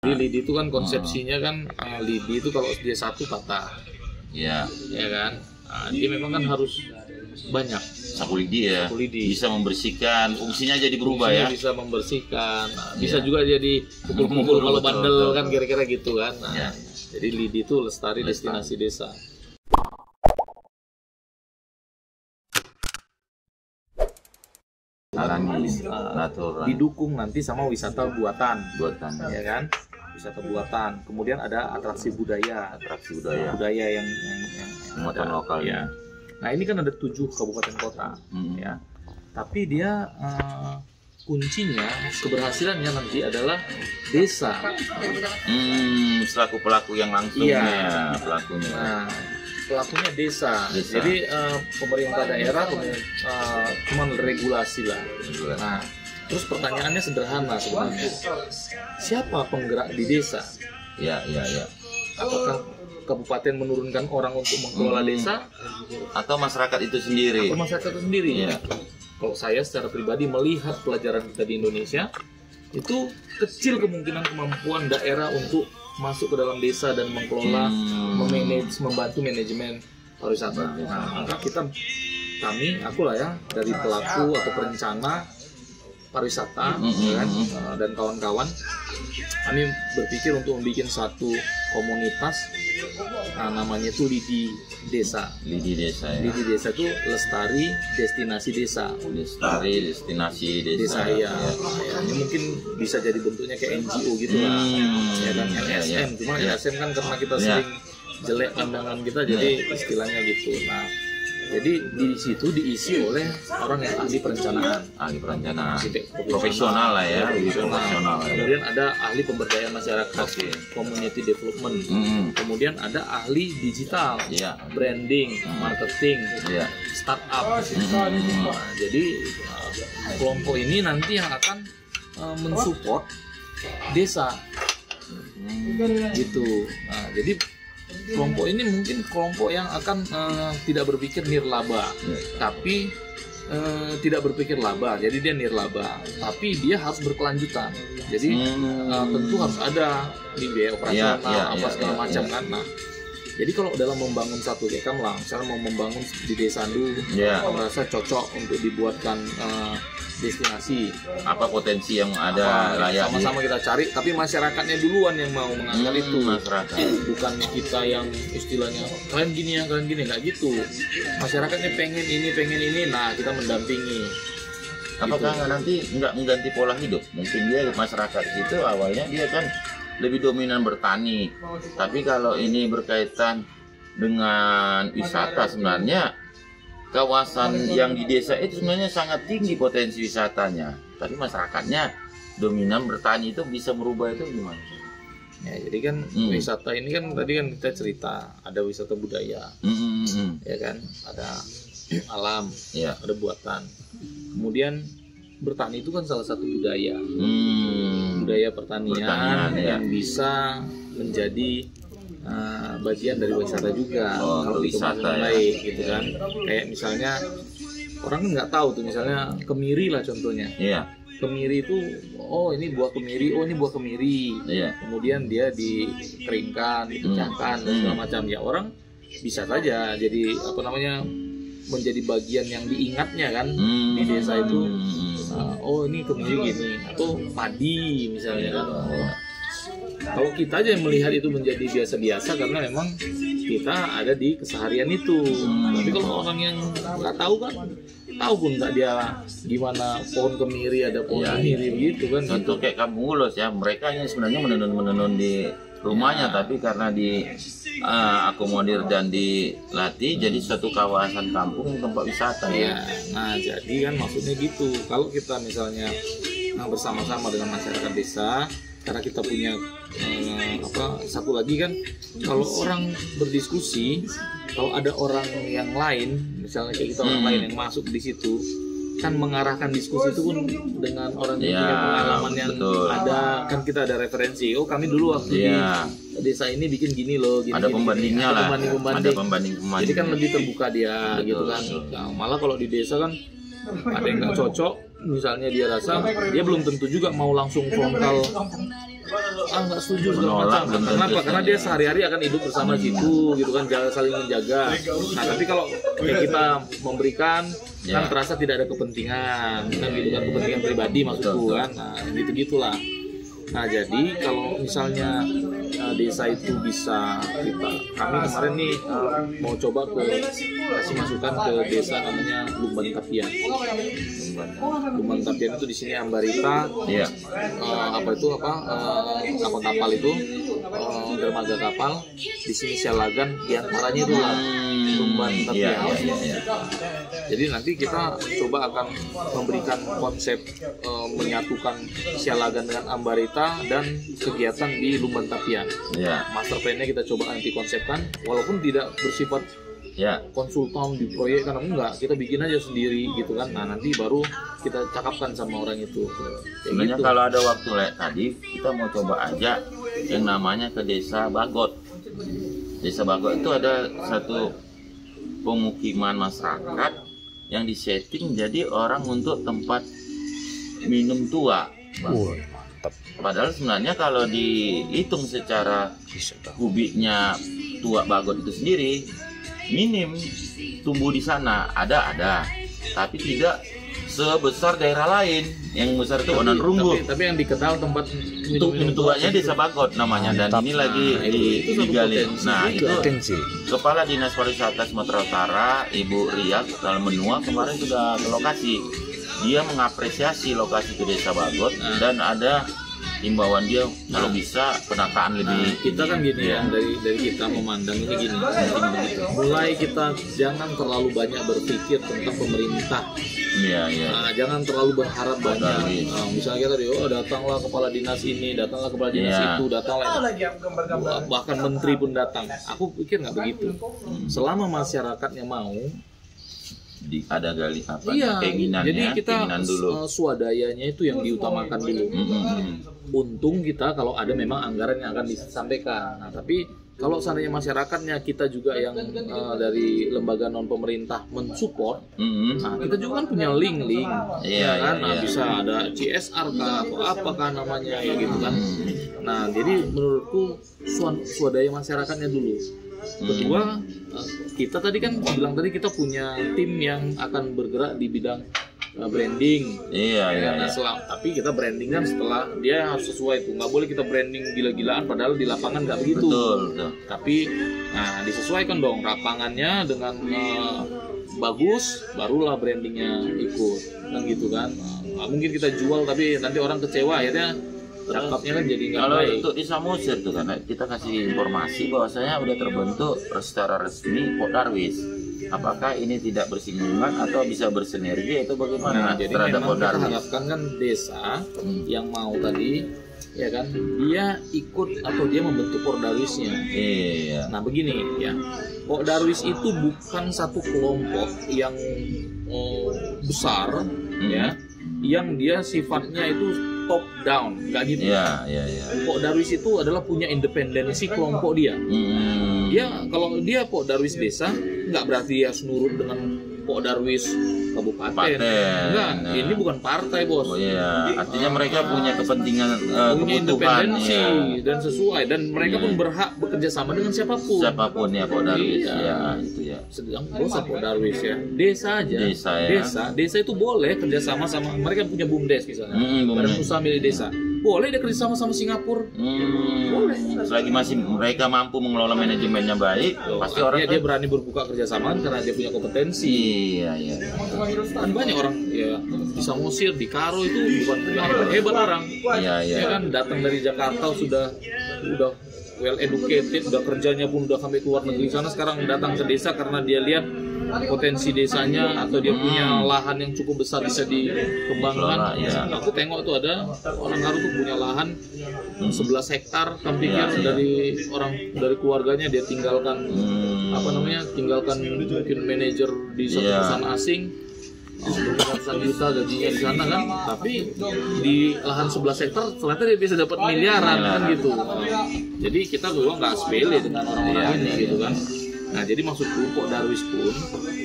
Di lidi itu kan konsepsinya kan lidi itu kalau dia satu patah. Ya. Ya kan? Nah, dia memang kan harus banyak. Sapu lidi ya. Sapu lidi. Bisa membersihkan, fungsinya jadi berubah Fungsinya ya. bisa membersihkan. Nah, bisa juga jadi pukul-pukul kalau bandel kan kira-kira gitu kan. Nah, Ya. jadi lidi itu lestari destinasi desa. Alami, natural. Didukung nanti sama wisata buatan, Buatan. ya kan? Wisata buatan. Kemudian ada atraksi budaya, Atraksi budaya. budaya yang Muatan ada. lokal Ya. Nah ini kan ada 7 kabupaten kota, ya. Tapi dia kuncinya keberhasilannya nanti adalah desa. Selaku pelaku yang langsung Iya. ya, pelakunya. Nah, pelakunya desa. Desa. Jadi pemerintah daerah cuma regulasi lah. Nah, terus pertanyaannya sederhana sebenarnya. Siapa penggerak di desa? Ya. Apakah kabupaten menurunkan orang untuk mengelola desa Atau masyarakat itu sendiri. atau masyarakat itu sendiri? Iya. Kalau saya secara pribadi melihat pelajaran kita di Indonesia, itu kecil kemungkinan kemampuan daerah untuk masuk ke dalam desa dan mengelola, membantu manajemen pariwisata. Nah, maka aku lah ya, dari pelaku atau perencana pariwisata kan, dan kawan-kawan, kami berpikir untuk membuat satu komunitas, namanya itu Lidi Desa. Lidi desa ya. Lidi Desa itu lestari destinasi desa. Lestari destinasi Desa desa. ya. Ini mungkin bisa jadi bentuknya kayak NGO gitu lah, ya kan, LSM. Cuma LSM kan karena kita sering jelek pandangan kita, jadi istilahnya gitu. Nah, jadi di situ diisi oleh orang yang ahli perencanaan, Ahli perencanaan. arsitek Profesional lah ya. Profesional. Kemudian ada ahli pemberdayaan masyarakat, community development. Kemudian ada ahli digital, Iya. branding, marketing, Iya. startup. Nah, jadi kelompok ini nanti yang akan mensupport desa, gitu. Nah, jadi kelompok ini mungkin kelompok yang akan tidak berpikir nirlaba, tapi tidak berpikir laba. Jadi dia nirlaba, tapi dia harus berkelanjutan. Jadi tentu harus ada di biaya operasional segala macam kan. Nah, jadi kalau dalam membangun satu dekam lah, misalnya mau membangun di desa dulu, merasa cocok untuk dibuatkan destinasi, Apa potensi yang ada layak sama-sama kita cari, tapi masyarakatnya duluan yang mau mengangkat itu, masyarakat. bukan kita yang istilahnya kalian gini ya, kalian gini, nggak gitu. Masyarakatnya pengen ini, nah kita mendampingi. Apakah nanti nggak mengganti pola hidup? Mungkin dia masyarakat itu awalnya dia kan lebih dominan bertani, tapi kalau ini berkaitan dengan wisata, sebenarnya kawasan yang di desa itu sebenarnya sangat tinggi potensi wisatanya, tapi masyarakatnya dominan bertani, itu bisa merubah itu gimana? Ya, jadi kan wisata ini kan tadi kan kita cerita ada wisata budaya, ya kan, ada alam, ada buatan. Kemudian bertani itu kan salah satu budaya, budaya pertanian yang bisa menjadi bagian dari wisata juga. Kalau wisata baik gitu kan, kayak misalnya orang kan nggak tahu tuh, misalnya kemiri lah contohnya. Kemiri itu, oh ini buah kemiri, oh ini buah kemiri. Kemudian dia dikeringkan, dipecahkan dan segala macam. Ya orang bisa saja jadi menjadi bagian yang diingatnya kan di desa itu. Oh ini kemiri gini, atau padi misalnya kan. Kalau kita aja yang melihat itu menjadi biasa-biasa karena memang kita ada di keseharian itu. Tapi kalau orang yang nggak tahu kan, tahu pun nggak dia gimana pohon kemiri, ada pohon kemiri begitu kan. Contoh kayak Kampung Ulos ya, mereka yang sebenarnya menenun di rumahnya, tapi karena di akomodir dan dilatih jadi suatu kawasan kampung tempat wisata ya. Nah jadi kan maksudnya gitu. Kalau kita misalnya bersama-sama dengan masyarakat desa, karena kita punya satu lagi kan, kalau orang berdiskusi, kalau ada orang yang lain, misalnya kayak kita orang lain yang masuk di situ, kan mengarahkan diskusi itu pun dengan orang yang punya pengalaman yang ada, kan kita ada referensi. Oh kami dulu waktu di desa ini bikin gini loh, gini, ada pembandingnya lah, ada pembanding. Jadi kan lebih terbuka dia, gitu kan. Nah, malah kalau di desa kan ada yang nggak cocok, misalnya dia rasa dia belum tentu juga mau langsung frontal nggak setuju segala macam. Kenapa? Karena dia sehari-hari akan hidup bersama situ gitu kan, saling menjaga. Nah tapi kalau kita memberikan kan terasa tidak ada kepentingan kan gitu kan, kepentingan pribadi maksudku kan. Nah gitu-gitulah. Nah jadi kalau misalnya desa itu bisa kami kemarin nih mau coba kasih masukan ke desa namanya Lumban Tapian. Lumban Tapian itu di sini Ambarita, kapal itu dermaga kapal, di sini Sialagan, diantaranya itu Lumban Tapian. Jadi nanti kita coba akan memberikan konsep menyatukan Sialagan dengan Ambarita dan kegiatan di Lumban Tapian. Master plan-nya kita coba nanti konsepkan, walaupun tidak bersifat konsultan di proyek, karena enggak, kita bikin aja sendiri gitu kan. Nah nanti baru kita cakapkan sama orang itu. Sebenarnya gitu. Kalau ada waktu tadi kita mau coba aja yang namanya ke Desa Bagot. Desa Bagot itu ada satu pemukiman masyarakat yang disetting jadi orang untuk tempat minum tua. Padahal sebenarnya kalau dihitung secara kubiknya tua Bagot itu sendiri minim tumbuh di sana, ada, tapi tidak sebesar daerah lain. Yang besar itu Onan Runggu. Tapi yang dikenal tempat minum tuanya Desa Bagot namanya, dan ini lagi digali. Nah itu Kepala Dinas Pariwisata Sumatera Utara Ibu Riak dalam Menua kemarin sudah ke lokasi. Dia mengapresiasi lokasi ke Desa Bagot dan ada himbauan dia kalau bisa penataan lebih. Kita kan gini ya, dari kita memandang ini gini, mulai kita jangan terlalu banyak berpikir tentang pemerintah. Jangan terlalu berharap banyak. Misalnya kita datanglah kepala dinas ini, datanglah kepala dinas itu, datanglah bahkan menteri pun datang. Aku pikir nggak begitu. Selama masyarakatnya mau, ada gali keinginannya. Jadi kita dulu. Swadayanya itu yang diutamakan dulu. Untung kita kalau ada memang anggaran yang akan disampaikan. Nah, tapi kalau seandainya masyarakatnya kita juga yang dari lembaga non pemerintah mensupport, nah kita juga kan punya link, bisa ada CSR kah atau apakah namanya ya gitu kan. Nah jadi menurutku swadaya masyarakatnya dulu. Kedua, kita tadi kan bilang tadi kita punya tim yang akan bergerak di bidang branding. Tapi kita branding kan setelah dia harus sesuai tuh, nggak boleh kita branding gila-gilaan padahal di lapangan nggak begitu. Betul. Tapi disesuaikan dong lapangannya dengan bagus, barulah brandingnya ikut kan gitu kan. Nggak mungkin kita jual tapi nanti orang kecewa akhirnya cakapnya kan jadi nggak baik. Kalau untuk di Samosir tuh kan kita kasih informasi bahwasanya udah terbentuk secara resmi Podarwis. Apakah ini tidak bersinggungan atau bisa bersinergi atau bagaimana terhadap Podarwis? Kita harapkan kan desa yang mau tadi ya kan dia ikut atau dia membentuk Podarwisnya. Nah begini ya, Podarwis itu bukan satu kelompok yang besar ya, yang dia sifatnya itu top down, nggak gitu. Podarwis itu adalah punya independensi kelompok dia. Dia kalau dia Podarwis desa, nggak berarti dia harus nurut dengan Podarwis kabupaten. Enggak, ini bukan partai bos. Artinya mereka punya kepentingan, punya independensi dan sesuai, dan mereka pun berhak bekerja sama dengan siapapun. Siapapun ya Podarwis. Sedang bos Podarwis ya. Desa aja. Desa itu boleh kerjasama sama mereka punya BUMDes misalnya. Badan usaha milik desa. Boleh dia kerjasama sama Singapura. Boleh. Selagi masih mereka mampu mengelola manajemennya baik, pasti orang dia berani berbuka kerjasama karena dia punya kompetensi. Kan banyak orang ya di Samosir, di Karo itu bukan hebat orang. Ya kan datang dari Jakarta sudah well educated, udah kerjanya pun udah sampai keluar negeri sana, sekarang datang ke desa karena dia lihat potensi desanya atau dia punya lahan yang cukup besar bisa dikembangkan. Aku tengok tuh ada orang Karo tuh punya lahan 11 hektar, kampingnya dari keluarganya dia tinggalkan tinggalkan mungkin manajer di satu perusahaan asing, ratusan juta gajinya di sana kan, tapi di lahan 11 hektar ternyata dia bisa dapat miliaran kan gitu. Jadi kita juga nggak sepele dengan orang-orang ini gitu kan. Nah jadi maksudku Podarwis pun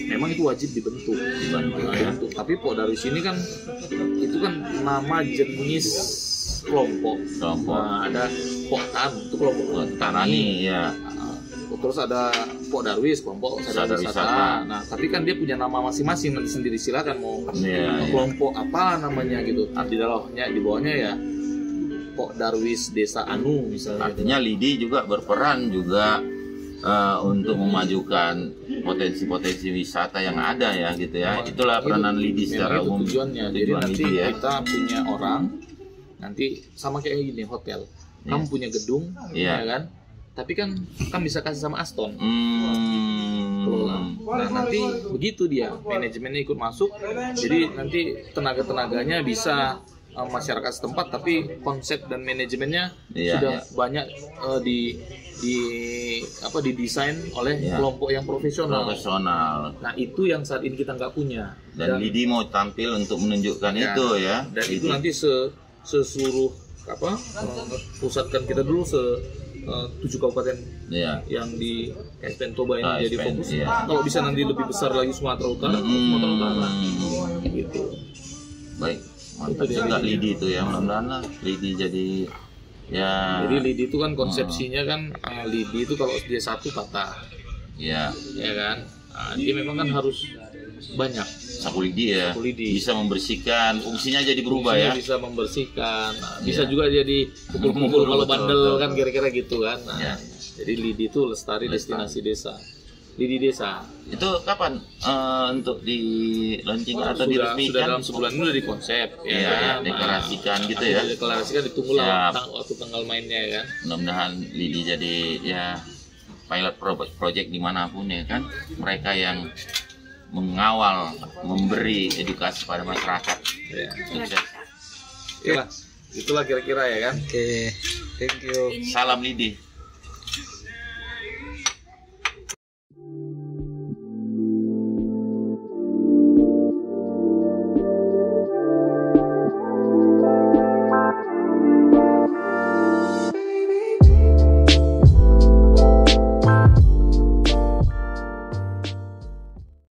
memang itu wajib dibentuk. Tapi Podarwis ini kan itu kan nama jenis kelompok. Nah, ada Pok Tan itu kelompok Tanani ya. Terus ada Pok Darwis kelompok sadar wisata. Nah tapi kan dia punya nama masing-masing, nanti sendiri silakan mau kelompok apa namanya gitu. Di bawahnya ya Pok Darwis Desa Anu misalnya. Artinya Lidi juga berperan juga untuk memajukan potensi-potensi wisata yang ada ya gitu ya. Itulah peranan Lidi secara umum. Tujuannya. Jadi nanti kita punya orang nanti sama kayak gini hotel. Kamu punya gedung, ya kan? Tapi kan bisa kasih sama Aston. Nah nanti begitu dia manajemennya ikut masuk, jadi nanti tenaga-tenaganya bisa masyarakat setempat, tapi konsep dan manajemennya sudah banyak didesain oleh kelompok yang profesional. Nah itu yang saat ini kita nggak punya. Dan Lidi mau tampil untuk menunjukkan itu ya. Dan Lidi. Itu nanti seluruh pusatkan kita dulu 7 kabupaten yang di Kabupaten Toba ini jadi fokus. Kalau bisa nanti lebih besar lagi Sumatera Utara, gitu. Baik, mantap juga Lidi itu ya, mudah-mudahan Lidi jadi ya. Jadi Lidi itu kan konsepsinya kan Lidi itu kalau dia satu patah, ya kan. Nah, dia memang kan harus banyak sapu lidi ya, bisa membersihkan, fungsinya jadi berubah ya, bisa membersihkan, bisa juga jadi pukul-pukul kalau bandel kan kira-kira gitu kan. Nah, jadi Lidi itu lestari destinasi desa, Lidi desa. Itu kapan untuk di launching atau diresmikan? Sudah dalam sebulan ini udah dikonsep ya, deklarasikan gitu ya. Deklarasikan, ditunggulah waktu tanggal mainnya ya kan. Mudah-mudahan Lidi jadi ya pilot project dimanapun ya kan, mereka yang mengawal, memberi edukasi pada masyarakat. Itulah kira-kira ya kan. Oke, thank you. Salam Lidi.